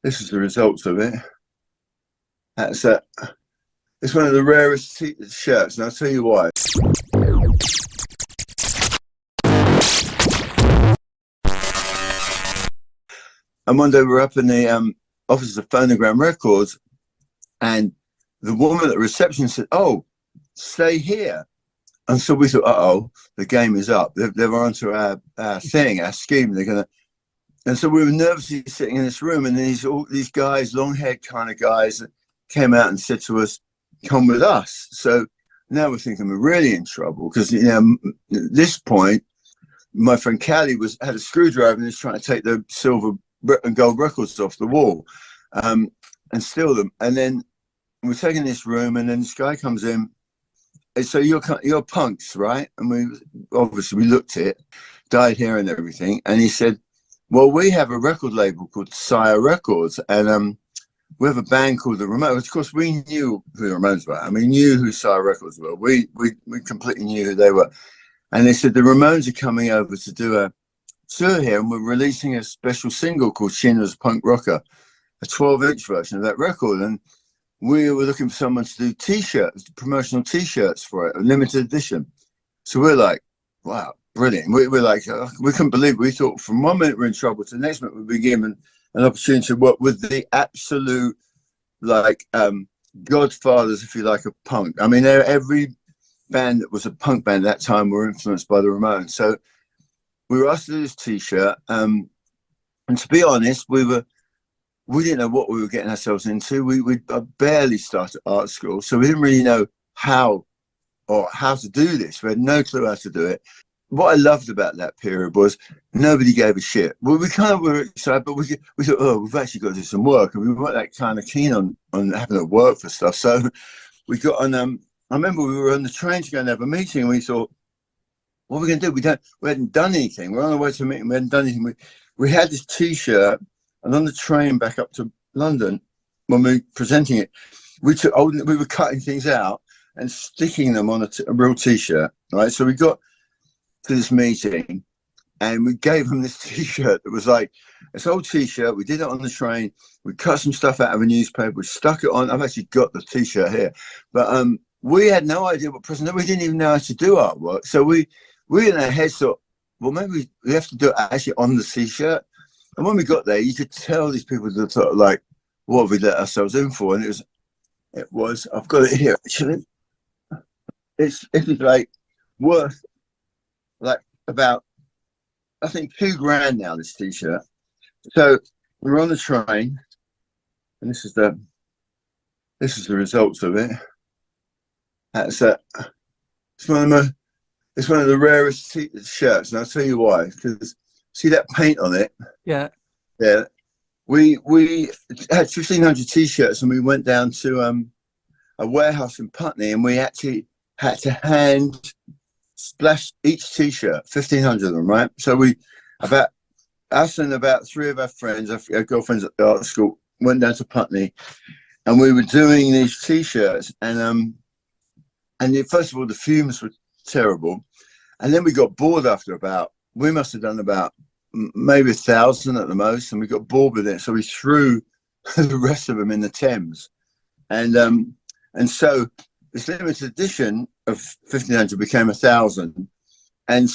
This is the results of it. That's a. It's one of the rarest shirts, and I'll tell you why. And one day we were up in the office of Phonogram Records, and the woman at the reception said, "Oh, stay here." And so we thought, "Uh-oh, the game is up. They're onto our thing, our scheme. They're gonna." And so we were nervously sitting in this room, and all these guys, long-haired kind of guys, came out and said to us, "Come with us." So now we're thinking we're really in trouble because, at this point, my friend Callie had a screwdriver and was trying to take the silver and gold records off the wall and steal them. And then we're taking this room, and then this guy comes in. And so you're punks, right? And we looked at it, dyed hair and everything, and he said, "Well, we have a record label called Skyaaz Records, and we have a band called the Ramones." Of course, we knew who the Ramones were. I mean, knew who Skyaaz Records were. We completely knew who they were. And they said, "The Ramones are coming over to do a tour here, and we're releasing a special single called Sheena's Punk Rocker, a 12-inch version of that record. And we were looking for someone to do T-shirts, promotional T-shirts for it, a limited edition." So we're like, wow, brilliant. We're like, we couldn't believe it. We thought from one minute we're in trouble to the next minute we'd be given an opportunity to work with the absolute, godfathers, if you like, of punk. I mean, every band that was a punk band at that time were influenced by the Ramones. So we were asked to do this T-shirt. And to be honest, we didn't know what we were getting ourselves into. We barely started art school, so we didn't really know how to do this. We had no clue how to do it. What I loved about that period was nobody gave a shit. Well, we kind of were excited, but we thought, oh, we've actually got to do some work, and we weren't that kind of keen on having to work for stuff. So we got on. I remember we were on the train to go and have a meeting, and we thought, what are we going to do? We hadn't done anything. We're on the way to a meeting. We hadn't done anything. We had this T-shirt, and on the train back up to London, when we were presenting it, we were cutting things out and sticking them on a real T-shirt, right? So we got to this meeting, and we gave them this T-shirt that was like this old T-shirt. We did it on the train. We cut some stuff out of a newspaper. We stuck it on. I've actually got the T-shirt here, but we had no idea what present. We didn't even know how to do artwork. So we in our heads thought, well, maybe we have to do it actually on the T-shirt. And when we got there, you could tell these people that sort of like, what have we let ourselves in for? And it was. I've got it here actually. It's like worth like about, I think, $2,000 now, this T-shirt. So we're on the train, and this is the results of it. It's one of the rarest shirts, and I'll tell you why. Because see that paint on it? Yeah. Yeah. We had 1,500 T-shirts, and we went down to a warehouse in Putney, and we actually had to hand splash each T-shirt, 1,500 of them, right? So us and about 3 of our friends, our girlfriends at the art school, went down to Putney, and we were doing these T-shirts, and first of all, the fumes were terrible, and then we got bored after we must have done about maybe 1,000 at the most, and we got bored with it, so we threw the rest of them in the Thames, and so this limited edition of 1,500 became 1,000, and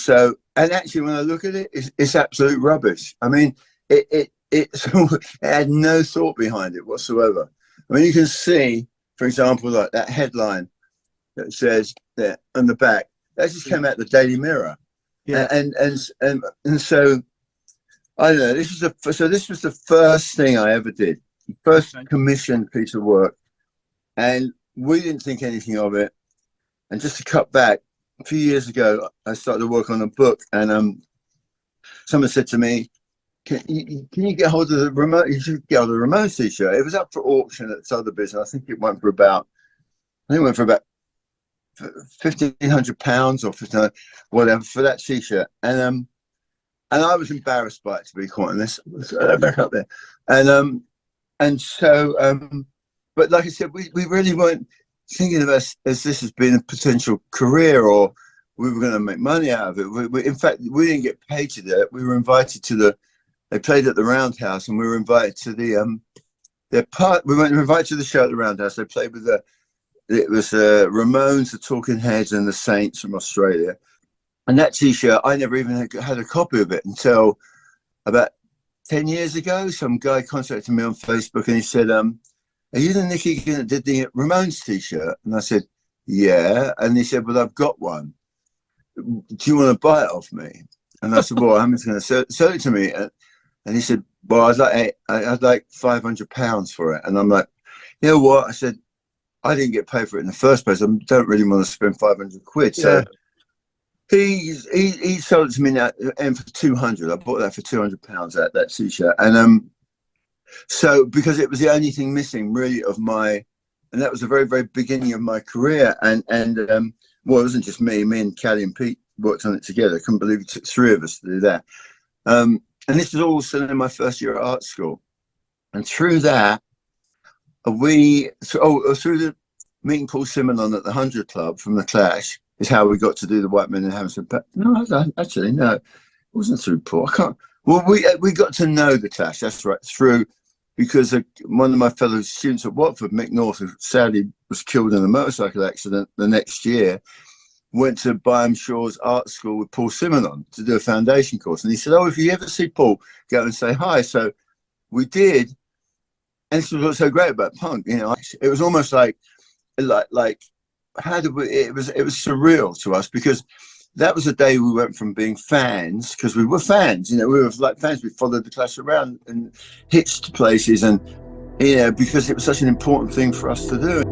actually when I look at it, it's absolute rubbish. I mean, it had no thought behind it whatsoever. I mean, you can see, for example, like that headline that says there on the back, that just came out the Daily Mirror. Yeah. And so I don't know, this was the first thing I ever did, first commissioned piece of work, and we didn't think anything of it. And just to cut back, a few years ago I started to work on a book, and someone said to me, can you get hold of the remote? You should get hold of the Ramones T-shirt. It was up for auction at Sotheby's, and I think it went for about £1,500 or 1,500, whatever, for that T-shirt. And I was embarrassed by it, to be quite honest. Back up there, but like I said, we really weren't thinking of us as this has been a potential career, or we were going to make money out of it. In fact, we didn't get paid to do it. We were invited to they played at the Roundhouse, and we were invited to the We went invited to the show at the Roundhouse. They played with it was Ramones, the Talking Heads, and the Saints from Australia. And that T-shirt, I never even had a copy of it until about 10 years ago. Some guy contacted me on Facebook and he said, "Are you the Nicky that did the Ramones T-shirt?" And I said, "Yeah." And he said, "Well, I've got one. Do you want to buy it off me?" And I said, "Well, I'm just going to sell it to me." And he said, "Well, I'd like £500 for it." And I'm like, "You know what?" I said, "I didn't get paid for it in the first place. I don't really want to spend 500 quid." So he sold it to me now and for 200. I bought that for £200, that T-shirt. And so because it was the only thing missing really of my, and that was the very, very beginning of my career. And well, it wasn't just me and Callie and Pete worked on it together. I couldn't believe it took 3 of us to do that. And this was all still in my first year at art school. And through that, through the meeting Paul Simonon at the 100 Club from the Clash is how we got to do the White Men in Hammersmith. No, actually, no, it wasn't through Paul. I can't. Well, we got to know the Clash. That's right, through because one of my fellow students at Watford, Mick North, who sadly was killed in a motorcycle accident the next year, went to Byam Shaw's art school with Paul Simonon to do a foundation course. And he said, "Oh, if you ever see Paul, go and say hi." So we did. And this was what's so great about punk. You know, it was almost like how did we, it was surreal to us because that was the day we went from being fans, because we were fans, you know, we were like fans. We followed the Clash around and hitched places and, you know, because it was such an important thing for us to do.